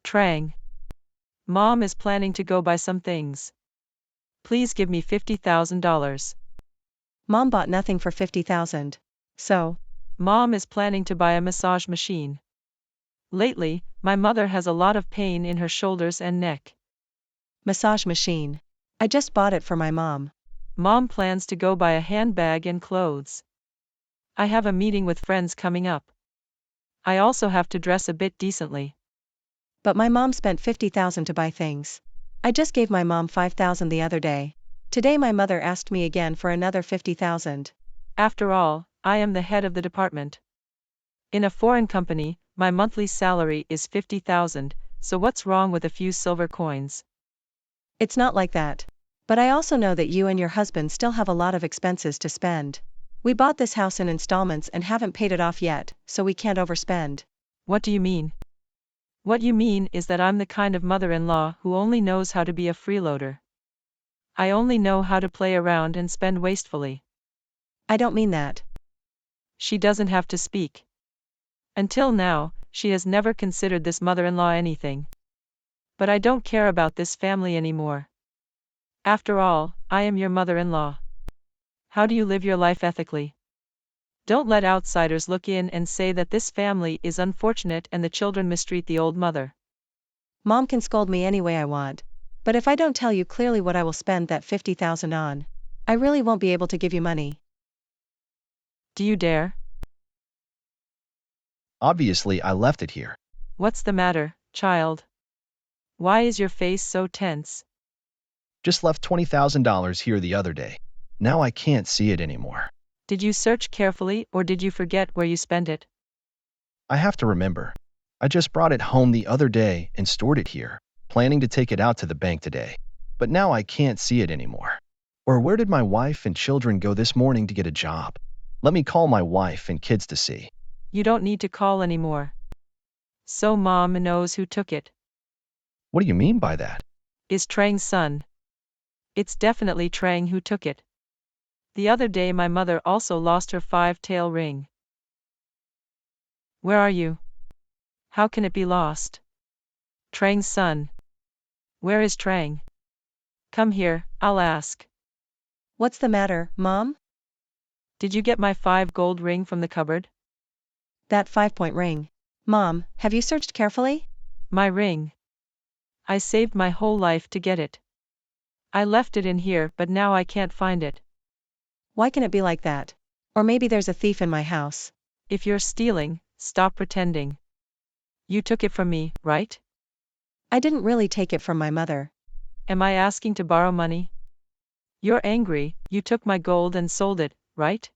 Trang. Mom is planning to go buy some things. Please give me $50,000. Mom bought nothing for 50,000. So, Mom is planning to buy a massage machine. Lately, my mother has a lot of pain in her shoulders and neck. massage machine. I just bought it for my mom. Mom plans to go buy a handbag and clothes. I have a meeting with friends coming up. I also have to dress a bit decently. But my mom spent 50,000 to buy things. I just gave my mom 5,000 the other day. Today my mother asked me again for another 50,000. After all, I am the head of the department. In a foreign company, my monthly salary is 50,000, so what's wrong with a few silver coins? It's not like that. But I also know that you and your husband still have a lot of expenses to spend. We bought this house in installments and haven't paid it off yet, so we can't overspend. What do you mean? What you mean is that I'm the kind of mother-in-law who only knows how to be a freeloader. I only know how to play around and spend wastefully. I don't mean that. She doesn't have to speak. Until now, she has never considered this mother-in-law anything. But I don't care about this family anymore. After all, I am your mother-in-law. How do you live your life ethically? Don't let outsiders look in and say that this family is unfortunate and the children mistreat the old mother. Mom can scold me any way I want. But if I don't tell you clearly what I will spend that 50,000 on, I really won't be able to give you money. Do you dare? Obviously, I left it here. What's the matter, child? Why is your face so tense? Just left $20,000 here the other day. Now I can't see it anymore. Did you search carefully or did you forget where you spent it? I have to remember. I just brought it home the other day and stored it here, planning to take it out to the bank today. But now I can't see it anymore. Or where did my wife and children go this morning to get a job? Let me call my wife and kids to see. You don't need to call anymore. So Mom knows who took it. What do you mean by that? Is Trang's son. It's definitely Trang who took it. The other day my mother also lost her 5-tail ring. Where are you? How can it be lost? Trang's son. Where is Trang? Come here, I'll ask. What's the matter, Mom? Did you get my 5 gold ring from the cupboard? That 5-point ring. Mom, have you searched carefully? My ring. I saved my whole life to get it. I left it in here but now I can't find it. Why can it be like that? Or maybe there's a thief in my house. If you're stealing, stop pretending. You took it from me, right? I didn't really take it from my mother. Am I asking to borrow money? You're angry, you took my gold and sold it, right?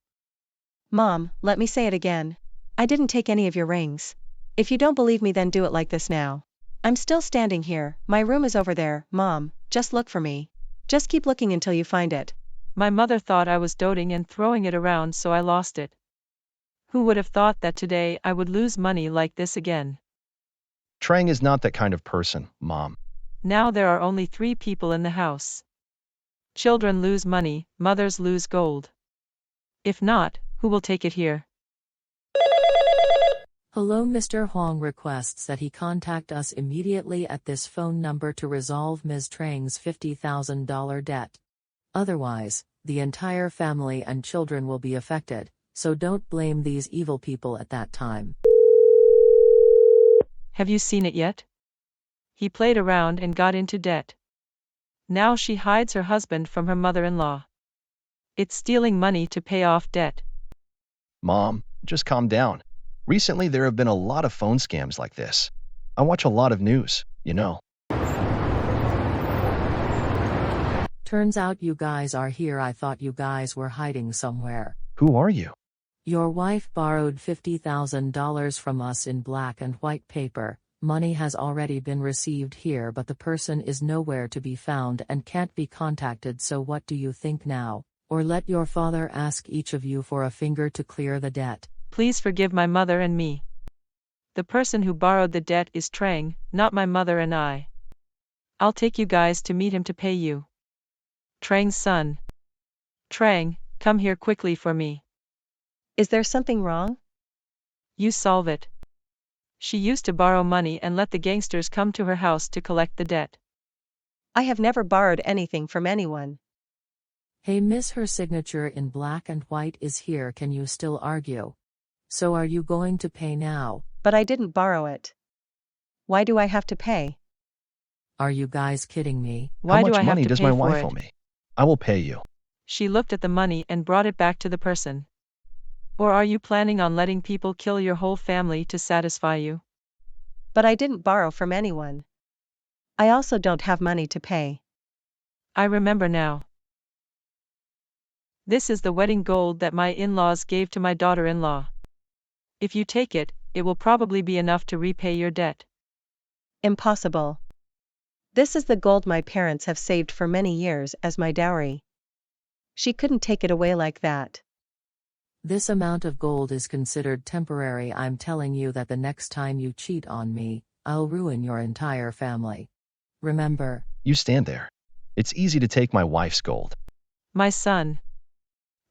Mom, let me say it again. I didn't take any of your rings. If you don't believe me, then do it like this now. I'm still standing here, my room is over there, Mom, just look for me. Just keep looking until you find it. My mother thought I was doting and throwing it around so I lost it. Who would have thought that today I would lose money like this again? Trang is not that kind of person, Mom. Now there are only 3 people in the house. Children lose money, mothers lose gold. If not, who will take it here? Hello, Mr. Huang requests that he contact us immediately at this phone number to resolve Ms. Trang's $50,000 debt. Otherwise, the entire family and children will be affected, so don't blame these evil people at that time. Have you seen it yet? He played around and got into debt. Now she hides her husband from her mother-in-law. It's stealing money to pay off debt. Mom, just calm down. Recently there have been a lot of phone scams like this. I watch a lot of news, you know. Turns out you guys are here. I thought you guys were hiding somewhere. Who are you? Your wife borrowed $50,000 from us in black and white paper. Money has already been received here, but the person is nowhere to be found and can't be contacted. So what do you think now? Or let your father ask each of you for a finger to clear the debt. Please forgive my mother and me. The person who borrowed the debt is Trang, not my mother and I. I'll take you guys to meet him to pay you. Trang's son. Trang, come here quickly for me. Is there something wrong? You solve it. She used to borrow money and let the gangsters come to her house to collect the debt. I have never borrowed anything from anyone. Hey miss, her signature in black and white is here. Can you still argue? So are you going to pay now? But I didn't borrow it. Why do I have to pay? Are you guys kidding me? Why How do much I have money to does pay my for wife it? owe me? I will pay you. She looked at the money and brought it back to the person. Or are you planning on letting people kill your whole family to satisfy you? But I didn't borrow from anyone. I also don't have money to pay. I remember now. This is the wedding gold that my in-laws gave to my daughter-in-law. If you take it, it will probably be enough to repay your debt. Impossible. This is the gold my parents have saved for many years as my dowry. She couldn't take it away like that. This amount of gold is considered temporary. I'm telling you that the next time you cheat on me, I'll ruin your entire family. Remember? You stand there. It's easy to take my wife's gold. My son.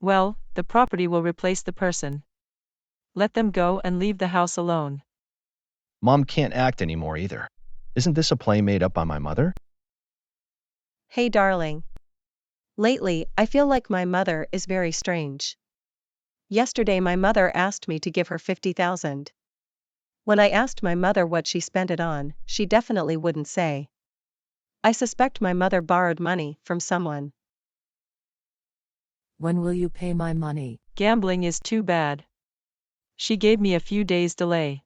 Well, the property will replace the person. Let them go and leave the house alone. Mom can't act anymore either. Isn't this a play made up by my mother? Hey darling. Lately, I feel like my mother is very strange. Yesterday my mother asked me to give her 50,000. When I asked my mother what she spent it on, she definitely wouldn't say. I suspect my mother borrowed money from someone. When will you pay my money? Gambling is too bad. She gave me a few days delay.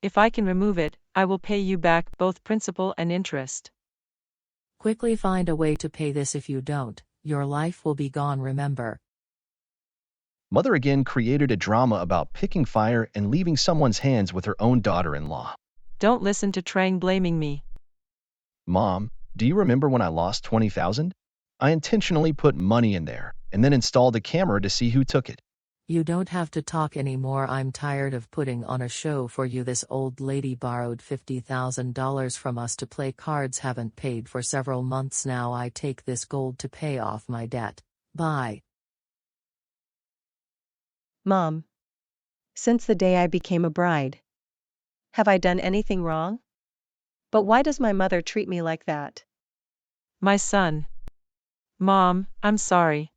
If I can remove it, I will pay you back both principal and interest. Quickly find a way to pay this. If you don't, your life will be gone. Remember? Mother again created a drama about picking fire and leaving someone's hands with her own daughter-in-law. Don't listen to Trang blaming me. Mom, do you remember when I lost 20,000? I intentionally put money in there and then installed a camera to see who took it. You don't have to talk anymore. I'm tired of putting on a show for you. This old lady borrowed $50,000 from us to play cards. Haven't paid for several months now. I take this gold to pay off my debt. Bye. Mom. Since the day I became a bride. Have I done anything wrong? But why does my mother treat me like that? My son. Mom, I'm sorry.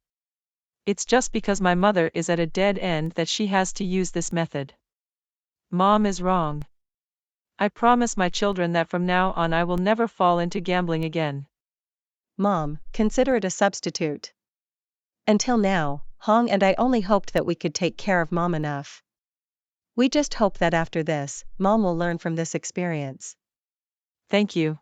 It's just because my mother is at a dead end that she has to use this method. Mom is wrong. I promise my children that from now on I will never fall into gambling again. Mom, consider it a substitute. Until now, Hong and I only hoped that we could take care of Mom enough. We just hope that after this, Mom will learn from this experience. Thank you.